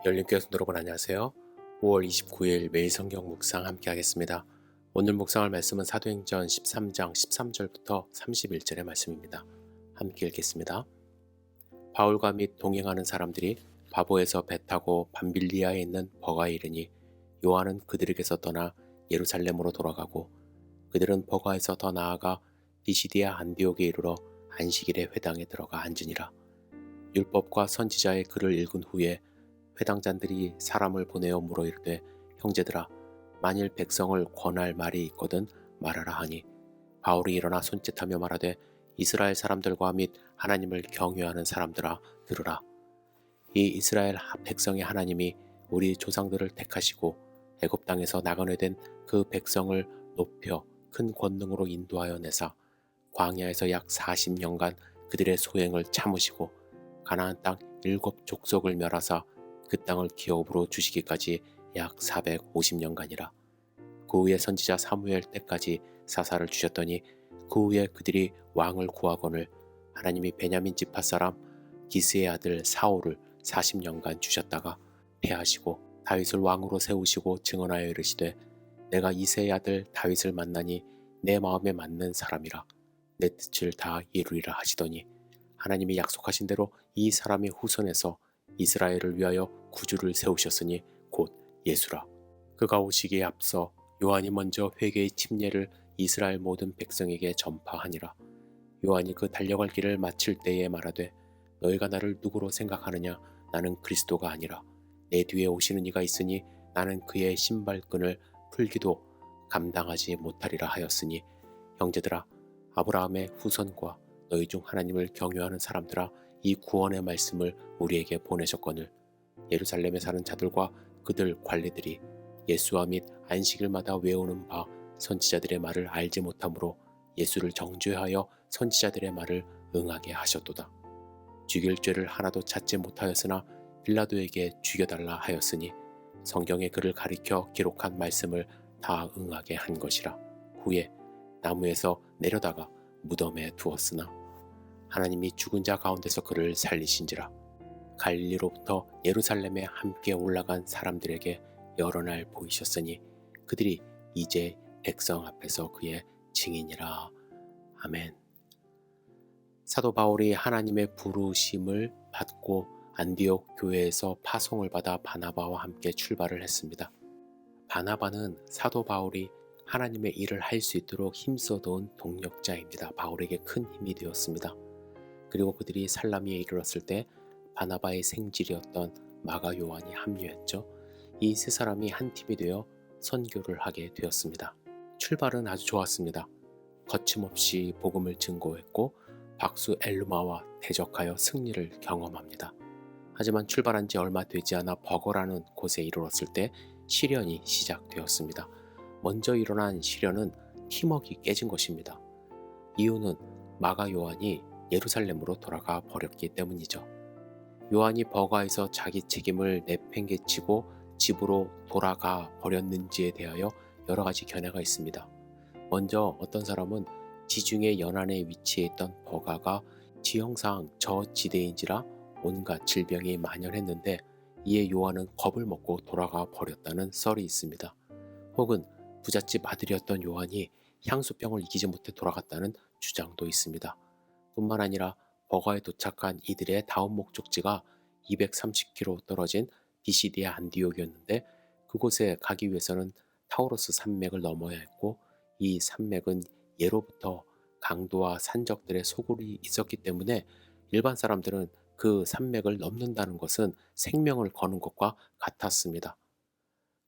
열린교회 성도 여러분 안녕하세요. 5월 29일 매일 성경 묵상 함께 하겠습니다. 오늘 묵상할 말씀은 사도행전 13장 13절부터 31절의 말씀입니다. 함께 읽겠습니다. 바울과 및 동행하는 사람들이 바보에서 배 타고 밤빌리아에 있는 버가에 이르니 요한은 그들에게서 떠나 예루살렘으로 돌아가고 그들은 버가에서 더 나아가 비시디아 안디옥에 이르러 안식일에 회당에 들어가 앉으니라. 율법과 선지자의 글을 읽은 후에 회당장들이 사람을 보내어 물어 이르되 형제들아 만일 백성을 권할 말이 있거든 말하라 하니 바울이 일어나 손짓하며 말하되 이스라엘 사람들과 및 하나님을 경외하는 사람들아 들으라. 이 이스라엘 백성의 하나님이 우리 조상들을 택하시고 애굽 땅에서 나그네된 그 백성을 높여 큰 권능으로 인도하여 내사 광야에서 약 40년간 그들의 소행을 참으시고 가나안 땅 7족속을 멸하사 그 땅을 기업으로 주시기까지 약 450년간이라. 그 후에 선지자 사무엘 때까지 사사를 주셨더니 그 후에 그들이 왕을 구하거늘 하나님이 베냐민 지파 사람 기스의 아들 사울을 40년간 주셨다가 패하시고 다윗을 왕으로 세우시고 증언하여 이르시되 내가 이새의 아들 다윗을 만나니 내 마음에 맞는 사람이라 내 뜻을 다 이루리라 하시더니 하나님이 약속하신 대로 이 사람의 후손에서 이스라엘을 위하여 구주를 세우셨으니 곧 예수라. 그가 오시기에 앞서 요한이 먼저 회개의 침례를 이스라엘 모든 백성에게 전파하니라. 요한이 그 달려갈 길을 마칠 때에 말하되 너희가 나를 누구로 생각하느냐 나는 그리스도가 아니라 내 뒤에 오시는 이가 있으니 나는 그의 신발끈을 풀기도 감당하지 못하리라 하였으니 형제들아 아브라함의 후손과 너희 중 하나님을 경외하는 사람들아 이 구원의 말씀을 우리에게 보내셨거늘 예루살렘에 사는 자들과 그들 관리들이 예수와 및 안식일마다 외우는 바 선지자들의 말을 알지 못하므로 예수를 정죄하여 선지자들의 말을 응하게 하셨도다. 죽일 죄를 하나도 찾지 못하였으나 빌라도에게 죽여달라 하였으니 성경의 글을 가리켜 기록한 말씀을 다 응하게 한 것이라. 후에 나무에서 내려다가 무덤에 두었으나 하나님이 죽은 자 가운데서 그를 살리신지라. 갈릴리로부터 예루살렘에 함께 올라간 사람들에게 여러 날 보이셨으니 그들이 이제 백성 앞에서 그의 증인이라. 아멘. 사도 바울이 하나님의 부르심을 받고 안디옥 교회에서 파송을 받아 바나바와 함께 출발을 했습니다. 바나바는 사도 바울이 하나님의 일을 할 수 있도록 힘써도온 동력자입니다. 바울에게 큰 힘이 되었습니다. 그리고 그들이 살라미에 이르렀을 때 바나바의 생질이었던 마가 요한이 합류했죠. 이 세 사람이 한 팀이 되어 선교를 하게 되었습니다. 출발은 아주 좋았습니다. 거침없이 복음을 증거했고 박수 엘루마와 대적하여 승리를 경험합니다. 하지만 출발한 지 얼마 되지 않아 버거라는 곳에 이르렀을 때 시련이 시작되었습니다. 먼저 일어난 시련은 팀워크가 깨진 것입니다. 이유는 마가 요한이 예루살렘으로 돌아가 버렸기 때문이죠. 요한이 버가에서 자기 책임을 내팽개치고 집으로 돌아가 버렸는지에 대하여 여러 가지 견해가 있습니다. 먼저 어떤 사람은 지중해 연안에 위치해 있던 버가가 지형상 저지대인지라 온갖 질병이 만연했는데 이에 요한은 겁을 먹고 돌아가 버렸다는 썰이 있습니다. 혹은 부잣집 아들이었던 요한이 향수병을 이기지 못해 돌아갔다는 주장도 있습니다. 뿐만 아니라 버가에 도착한 이들의 다음 목적지가 230km 떨어진 비시디아 안디옥이었는데 그곳에 가기 위해서는 타우로스 산맥을 넘어야 했고 이 산맥은 예로부터 강도와 산적들의 소굴이 있었기 때문에 일반 사람들은 그 산맥을 넘는다는 것은 생명을 거는 것과 같았습니다.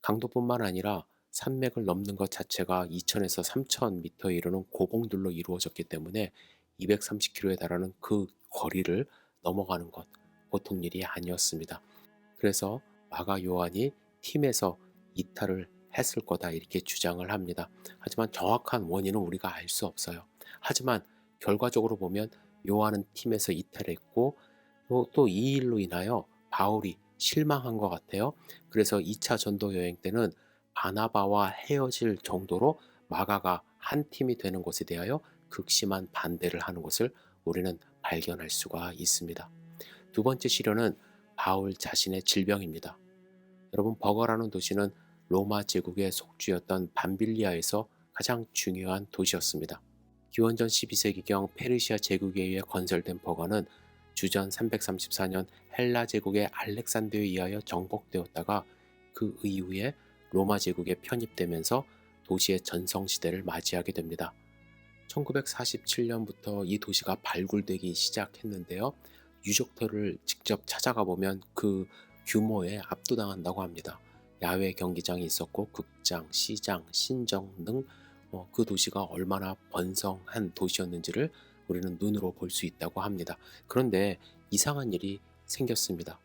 강도뿐만 아니라 산맥을 넘는 것 자체가 2000에서 3000m에 이르는 고봉들로 이루어졌기 때문에 230km에 달하는 그 거리를 넘어가는 것 보통 일이 아니었습니다. 그래서 마가 요한이 팀에서 이탈을 했을 거다 이렇게 주장을 합니다. 하지만 정확한 원인은 우리가 알 수 없어요. 하지만 결과적으로 보면 요한은 팀에서 이탈했고 또 이 일로 인하여 바울이 실망한 것 같아요. 그래서 2차 전도 여행 때는 바나바와 헤어질 정도로 마가가 한 팀이 되는 것에 대하여 극심한 반대를 하는 것을 우리는 발견할 수가 있습니다. 두 번째 시련은 바울 자신의 질병입니다. 여러분, 버가라는 도시는 로마 제국의 속주였던 밤빌리아에서 가장 중요한 도시였습니다. 기원전 12세기경 페르시아 제국에 의해 건설된 버가는 주전 334년 헬라 제국의 알렉산더에 의하여 정복되었다가 그 이후에 로마 제국에 편입되면서 도시의 전성시대를 맞이하게 됩니다. 1947년부터 이 도시가 발굴되기 시작했는데요. 유적터를 직접 찾아가 보면 그 규모에 압도당한다고 합니다. 야외 경기장이 있었고 극장, 시장, 신정 등 그 도시가 얼마나 번성한 도시였는지를 우리는 눈으로 볼 수 있다고 합니다. 그런데 이상한 일이 생겼습니다.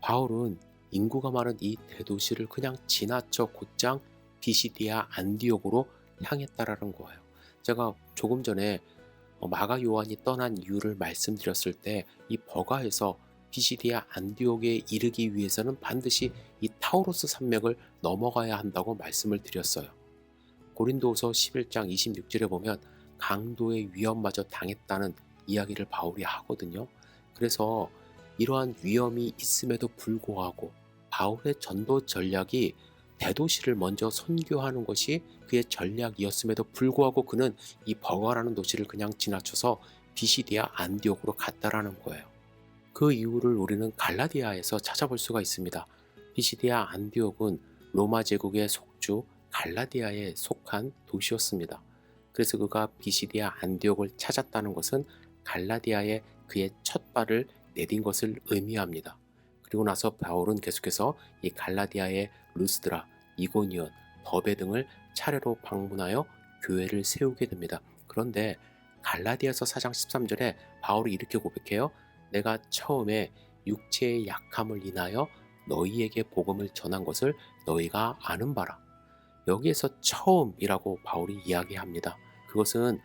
바울은 인구가 많은 이 대도시를 그냥 지나쳐 곧장 비시디아 안디옥으로 향했다라는 거예요. 제가 조금 전에 마가 요한이 떠난 이유를 말씀드렸을 때 이 버가에서 비시디아 안디옥에 이르기 위해서는 반드시 이 타우로스 산맥을 넘어가야 한다고 말씀을 드렸어요. 고린도후서 11장 26절에 보면 강도의 위험마저 당했다는 이야기를 바울이 하거든요. 그래서 이러한 위험이 있음에도 불구하고 바울의 전도 전략이 대도시를 먼저 선교하는 것이 그의 전략이었음에도 불구하고 그는 이 버가라는 도시를 그냥 지나쳐서 비시디아 안디옥으로 갔다라는 거예요. 그 이유를 우리는 갈라디아에서 찾아볼 수가 있습니다. 비시디아 안디옥은 로마 제국의 속주 갈라디아에 속한 도시였습니다. 그래서 그가 비시디아 안디옥을 찾았다는 것은 갈라디아에 그의 첫 발을 내딘 것을 의미합니다. 그리고 나서 바울은 계속해서 이 갈라디아의 루스드라, 이고니온, 더베 등을 차례로 방문하여 교회를 세우게 됩니다. 그런데 갈라디아서 4장 13절에 바울이 이렇게 고백해요. 내가 처음에 육체의 약함을 인하여 너희에게 복음을 전한 것을 너희가 아는 바라. 여기에서 처음이라고 바울이 이야기합니다. 그것은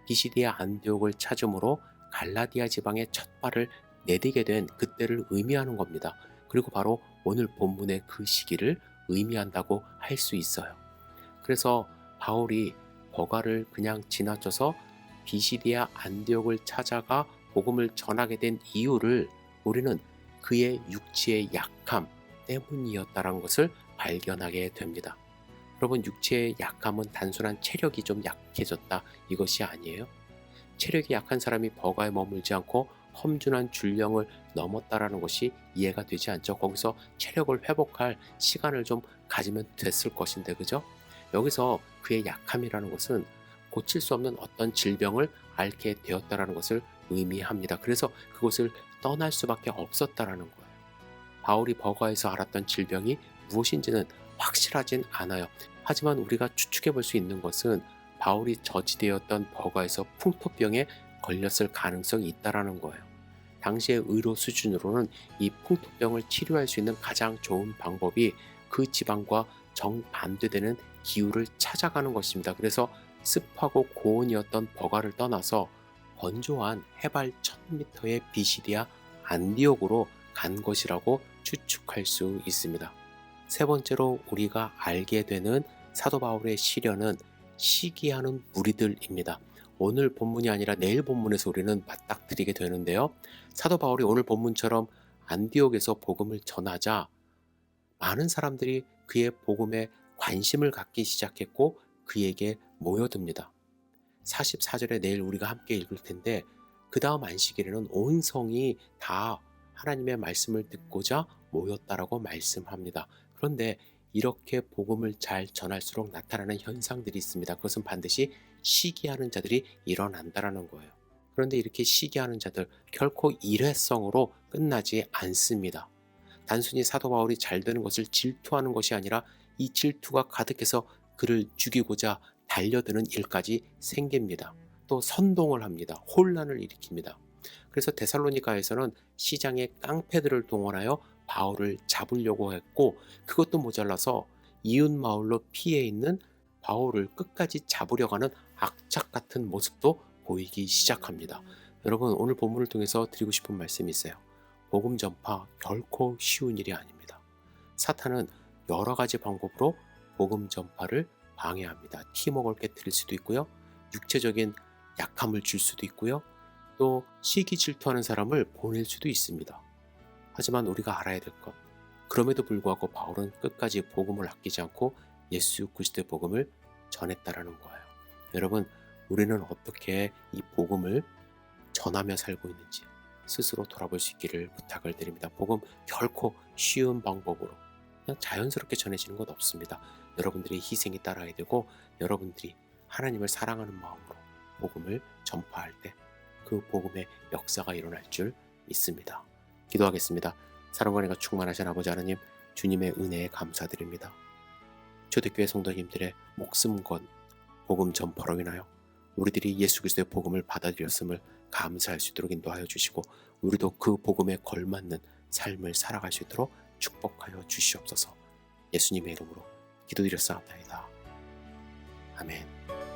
비시디아 안디옥을 찾음으로 갈라디아 지방의 첫 발을 내디게 된 그때를 의미하는 겁니다. 그리고 바로 오늘 본문의 그 시기를 의미한다고 할 수 있어요. 그래서 바울이 버가를 그냥 지나쳐서 비시디아 안디옥을 찾아가 복음을 전하게 된 이유를 우리는 그의 육체의 약함 때문이었다는 것을 발견하게 됩니다. 여러분, 육체의 약함은 단순한 체력이 좀 약해졌다 이것이 아니에요. 체력이 약한 사람이 버가에 머물지 않고 험준한 줄령을 넘었다라는 것이 이해가 되지 않죠. 거기서 체력을 회복할 시간을 좀 가지면 됐을 것인데, 그죠? 여기서 그의 약함이라는 것은 고칠 수 없는 어떤 질병을 앓게 되었다라는 것을 의미합니다. 그래서 그곳을 떠날 수밖에 없었다라는 거예요. 바울이 버가에서 알았던 질병이 무엇인지는 확실하진 않아요. 하지만 우리가 추측해 볼 수 있는 것은 바울이 저지되었던 버가에서 풍토병에 걸렸을 가능성이 있다라는 거예요. 당시의 의료 수준으로는 이 풍토병을 치료할 수 있는 가장 좋은 방법이 그 지방과 정반대되는 기후를 찾아가는 것입니다. 그래서 습하고 고온이었던 버가를 떠나서 건조한 해발 1000m의 비시디아 안디옥으로 간 것이라고 추측할 수 있습니다. 세 번째로 우리가 알게 되는 사도 바울의 시련은 시기하는 무리들입니다. 오늘 본문이 아니라 내일 본문에서 우리는 맞닥뜨리게 되는데요. 사도 바울이 오늘 본문처럼 안디옥에서 복음을 전하자 많은 사람들이 그의 복음에 관심을 갖기 시작했고 그에게 모여듭니다. 44절에 내일 우리가 함께 읽을 텐데 그 다음 안식일에는 온 성이 다 하나님의 말씀을 듣고자 모였다라고 말씀합니다. 그런데 이렇게 복음을 잘 전할수록 나타나는 현상들이 있습니다. 그것은 반드시 시기하는 자들이 일어난다라는 거예요. 그런데 이렇게 시기하는 자들 결코 일회성으로 끝나지 않습니다. 단순히 사도 바울이 잘 되는 것을 질투하는 것이 아니라 이 질투가 가득해서 그를 죽이고자 달려드는 일까지 생깁니다. 또 선동을 합니다. 혼란을 일으킵니다. 그래서 데살로니가에서는 시장의 깡패들을 동원하여 바울을 잡으려고 했고 그것도 모자라서 이웃 마을로 피해 있는 바울을 끝까지 잡으려고 하는 악착 같은 모습도 보이기 시작합니다. 여러분, 오늘 본문을 통해서 드리고 싶은 말씀이 있어요. 복음 전파 결코 쉬운 일이 아닙니다. 사탄은 여러 가지 방법으로 복음 전파를 방해합니다. 팀워크를 깨뜨릴 수도 있고요. 육체적인 약함을 줄 수도 있고요. 또 시기 질투하는 사람을 보낼 수도 있습니다. 하지만 우리가 알아야 될 것, 그럼에도 불구하고 바울은 끝까지 복음을 아끼지 않고 예수 그리스도의 복음을 전했다라는 거예요. 여러분, 우리는 어떻게 이 복음을 전하며 살고 있는지 스스로 돌아볼 수 있기를 부탁을 드립니다. 복음 결코 쉬운 방법으로 그냥 자연스럽게 전해지는 것 없습니다. 여러분들의 희생이 따라야 되고, 여러분들이 하나님을 사랑하는 마음으로 복음을 전파할 때 그 복음의 역사가 일어날 줄 믿습니다. 기도하겠습니다. 사랑과 은혜가 충만하신 아버지 하나님, 주님의 은혜에 감사드립니다. 초대교회 성도님들의 목숨 건 복음 전파로 인하여 우리들이 예수 그리스도의 복음을 받아들였음을 감사할 수 있도록 인도하여 주시고, 우리도 그 복음에 걸맞는 삶을 살아갈 수 있도록 축복하여 주시옵소서. 예수님의 이름으로 기도드렸사옵나이다. 아멘.